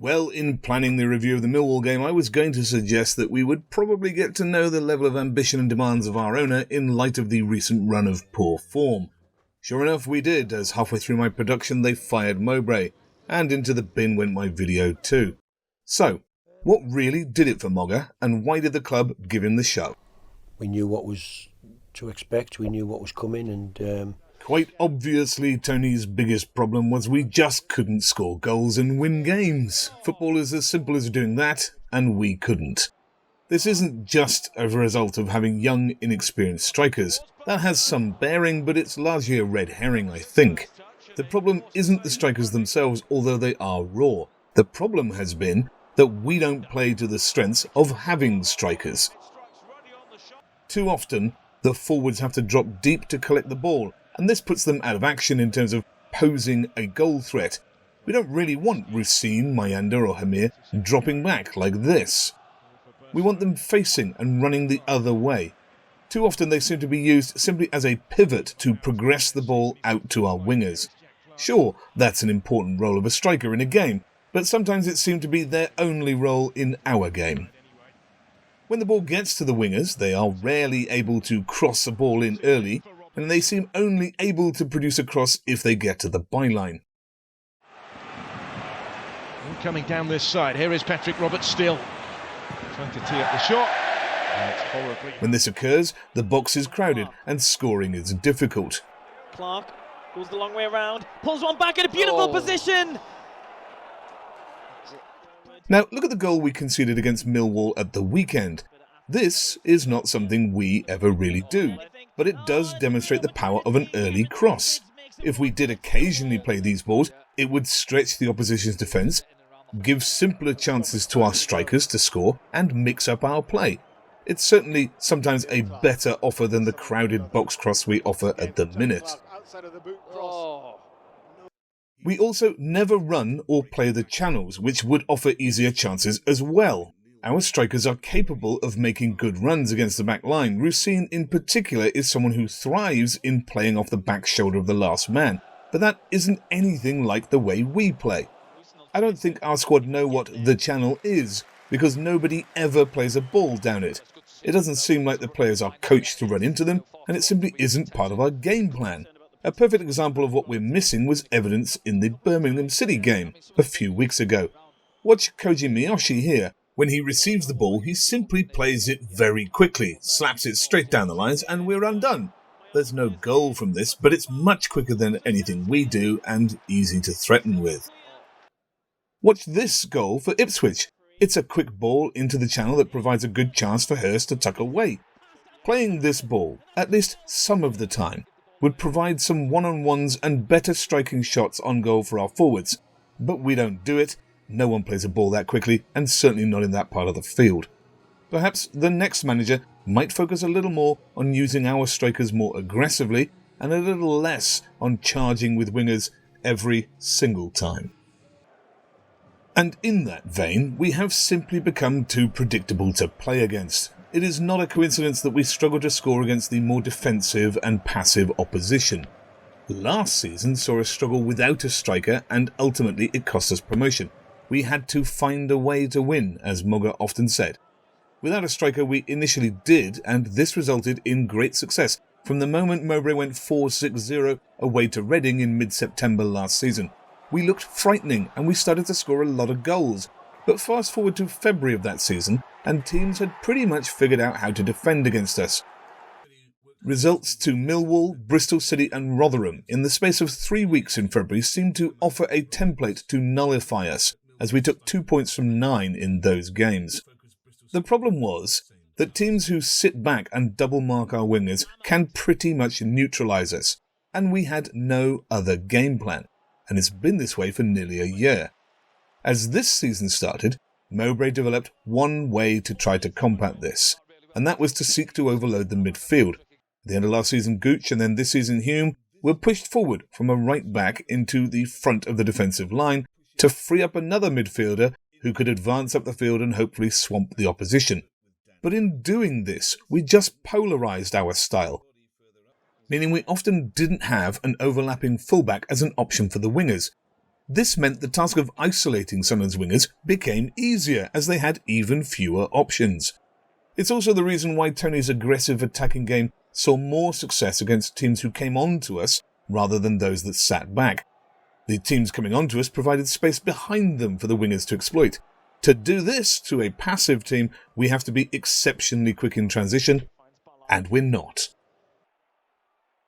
Well, in planning the review of the Millwall game, I was going to suggest that we would probably get to know the level of ambition and demands of our owner in light of the recent run of poor form. Sure enough, we did, as halfway through my production they fired Mowbray, and into the bin went my video too. So, what really did it for Mogger, and why did the club give him the show? We knew what was to expect, we knew what was coming, and quite obviously, Tony's biggest problem was we just couldn't score goals and win games. Football is as simple as doing that, and we couldn't. This isn't just a result of having young, inexperienced strikers. That has some bearing, but it's largely a red herring, I think. The problem isn't the strikers themselves, although they are raw. The problem has been that we don't play to the strengths of having strikers. Too often, the forwards have to drop deep to collect the ball, and this puts them out of action in terms of posing a goal threat. We don't really want Rusine, Mayander or Hamir dropping back like this. We want them facing and running the other way. Too often they seem to be used simply as a pivot to progress the ball out to our wingers. Sure, that's an important role of a striker in a game, but sometimes it seemed to be their only role in our game. When the ball gets to the wingers, they are rarely able to cross the ball in early, and they seem only able to produce a cross if they get to the byline. Coming down this side, here is Patrick Roberts still trying to tee up the shot. When this occurs, the box is crowded and scoring is difficult. Clark goes the long way around, pulls one back in a beautiful position. Now, look at the goal we conceded against Millwall at the weekend. This is not something we ever really do, but it does demonstrate the power of an early cross. If we did occasionally play these balls, it would stretch the opposition's defence, give simpler chances to our strikers to score, and mix up our play. It's certainly sometimes a better offer than the crowded box cross we offer at the minute. We also never run or play the channels, which would offer easier chances as well. Our strikers are capable of making good runs against the back line. Rusine in particular is someone who thrives in playing off the back shoulder of the last man, but that isn't anything like the way we play. I don't think our squad know what the channel is, because nobody ever plays a ball down it. It doesn't seem like the players are coached to run into them, and it simply isn't part of our game plan. A perfect example of what we're missing was evidence in the Birmingham City game a few weeks ago. Watch Koji Miyoshi here. When he receives the ball, he simply plays it very quickly, slaps it straight down the lines, and we're undone. There's no goal from this, but it's much quicker than anything we do and easy to threaten with. Watch this goal for Ipswich. It's a quick ball into the channel that provides a good chance for Hurst to tuck away. Playing this ball, at least some of the time, would provide some one-on-ones and better striking shots on goal for our forwards. But we don't do it. No one plays a ball that quickly, and certainly not in that part of the field. Perhaps the next manager might focus a little more on using our strikers more aggressively and a little less on charging with wingers every single time. And in that vein, we have simply become too predictable to play against. It is not a coincidence that we struggle to score against the more defensive and passive opposition. Last season saw us struggle without a striker, and ultimately it cost us promotion. We had to find a way to win, as Mogger often said. Without a striker we initially did, and this resulted in great success from the moment Mowbray went 4-6-0 away to Reading in mid-September last season. We looked frightening and we started to score a lot of goals. But fast forward to February of that season, and teams had pretty much figured out how to defend against us. Results to Millwall, Bristol City and Rotherham in the space of 3 weeks in February seemed to offer a template to nullify us, as we took 2 points from 9 in those games. The problem was that teams who sit back and double mark our wingers can pretty much neutralise us, and we had no other game plan, and it's been this way for nearly a year. As this season started, Mowbray developed one way to try to combat this, and that was to seek to overload the midfield. At the end of last season, Gooch and then this season Hume were pushed forward from a right back into the front of the defensive line to free up another midfielder who could advance up the field and hopefully swamp the opposition. But in doing this, we just polarised our style, meaning we often didn't have an overlapping fullback as an option for the wingers. This meant the task of isolating Sunderland's wingers became easier as they had even fewer options. It's also the reason why Tony's aggressive attacking game saw more success against teams who came on to us rather than those that sat back. The teams coming on to us provided space behind them for the wingers to exploit. To do this to a passive team, we have to be exceptionally quick in transition, and we're not.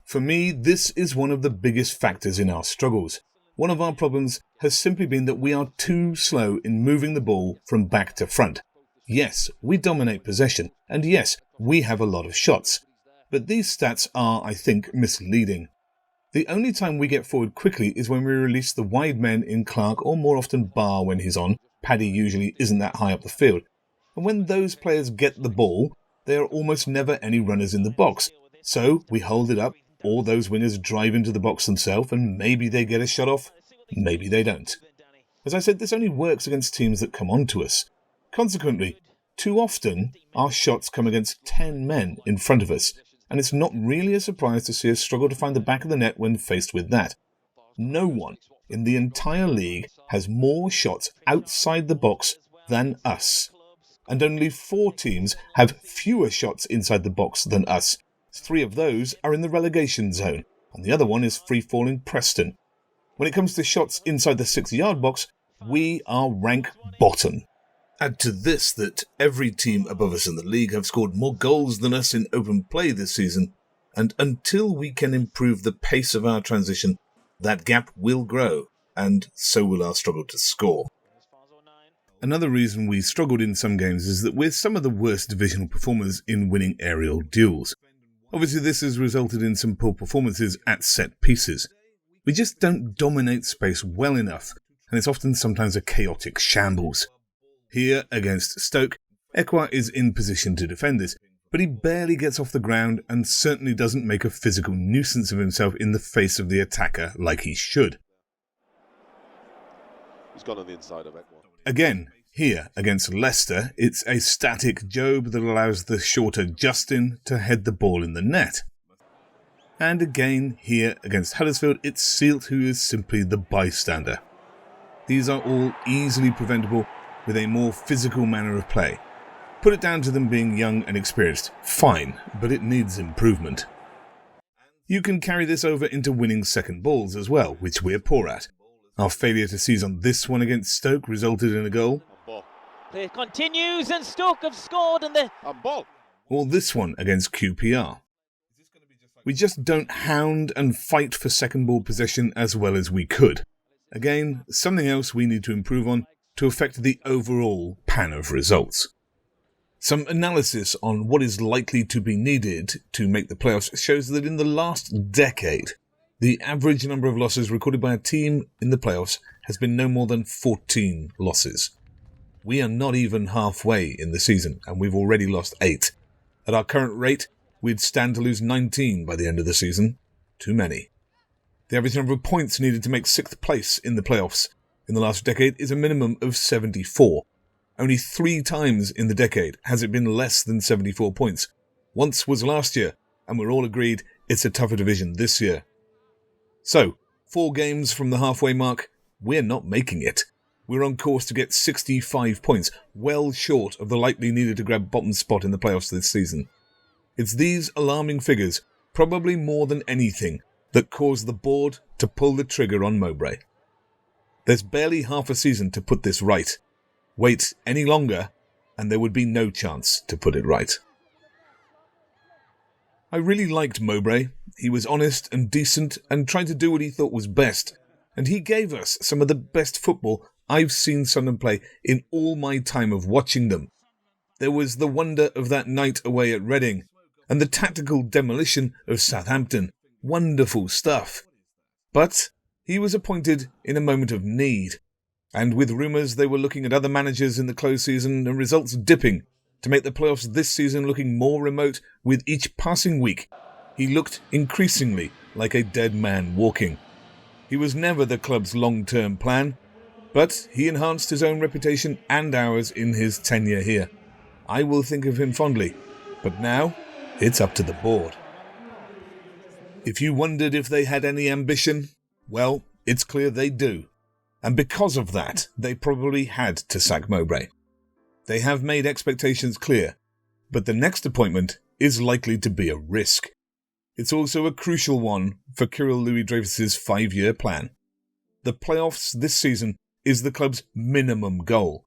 For me, this is one of the biggest factors in our struggles. One of our problems has simply been that we are too slow in moving the ball from back to front. Yes, we dominate possession, and yes, we have a lot of shots. But these stats are, I think, misleading. The only time we get forward quickly is when we release the wide men in Clark or more often Barr when he's on. Paddy usually isn't that high up the field. And when those players get the ball, there are almost never any runners in the box. So we hold it up, or those wingers drive into the box themselves and maybe they get a shot off, maybe they don't. As I said, this only works against teams that come on to us. Consequently, too often our shots come against 10 men in front of us, and it's not really a surprise to see us struggle to find the back of the net when faced with that. No one in the entire league has more shots outside the box than us, and only 4 teams have fewer shots inside the box than us. 3 of those are in the relegation zone, and the other one is free-falling Preston. When it comes to shots inside the 6-yard box, we are rank bottom. Add to this that every team above us in the league have scored more goals than us in open play this season, and until we can improve the pace of our transition, that gap will grow, and so will our struggle to score. Another reason we struggled in some games is that we're some of the worst divisional performers in winning aerial duels. Obviously this has resulted in some poor performances at set pieces. We just don't dominate space well enough, and it's often sometimes a chaotic shambles. Here, against Stoke, Ekwa is in position to defend this, but he barely gets off the ground and certainly doesn't make a physical nuisance of himself in the face of the attacker like he should. He's gone on the inside of Ekwa. Again, here, against Leicester, it's a static Job that allows the shorter Justin to head the ball in the net. And again, here, against Huddersfield, it's Sealt who is simply the bystander. These are all easily preventable with a more physical manner of play. Put it down to them being young and experienced, fine, but it needs improvement. You can carry this over into winning second balls as well, which we're poor at. Our failure to seize on this one against Stoke resulted in a goal. Play continues and Stoke have scored and the Or this one against QPR. We just don't hound and fight for second ball possession as well as we could. Again, something else we need to improve on to affect the overall pan of results. Some analysis on what is likely to be needed to make the playoffs shows that in the last decade, the average number of losses recorded by a team in the playoffs has been no more than 14 losses. We are not even halfway in the season, and we've already lost 8. At our current rate, we'd stand to lose 19 by the end of the season. Too many. The average number of points needed to make 6th place in the playoffs in the last decade is a minimum of 74. Only 3 times in the decade has it been less than 74 points. Once was last year, and we're all agreed it's a tougher division this year. So, 4 games from the halfway mark, we're not making it. We're on course to get 65 points, well short of the likely needed to grab bottom spot in the playoffs this season. It's these alarming figures, probably more than anything, that caused the board to pull the trigger on Mowbray. There's barely half a season to put this right. Wait any longer, and there would be no chance to put it right. I really liked Mowbray. He was honest and decent and tried to do what he thought was best, and he gave us some of the best football I've seen Sunderland play in all my time of watching them. There was the wonder of that night away at Reading, and the tactical demolition of Southampton. Wonderful stuff. But he was appointed in a moment of need, and with rumours they were looking at other managers in the close season and results dipping to make the playoffs this season looking more remote with each passing week, he looked increasingly like a dead man walking. He was never the club's long-term plan, but he enhanced his own reputation and ours in his tenure here. I will think of him fondly, but now it's up to the board. If you wondered if they had any ambition, well, it's clear they do. And because of that, they probably had to sack Mowbray. They have made expectations clear, but the next appointment is likely to be a risk. It's also a crucial one for Kirill Louis-Dreyfus's 5-year plan. The playoffs this season is the club's minimum goal.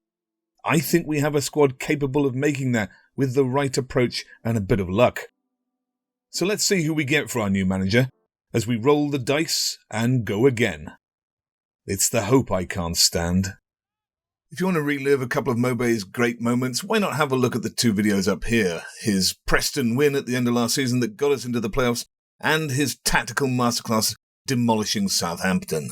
I think we have a squad capable of making that with the right approach and a bit of luck. So let's see who we get for our new manager as we roll the dice and go again. It's the hope I can't stand. If you want to relive a couple of Mowbray's great moments, why not have a look at the 2 videos up here? His Preston win at the end of last season that got us into the playoffs, and his tactical masterclass demolishing Southampton.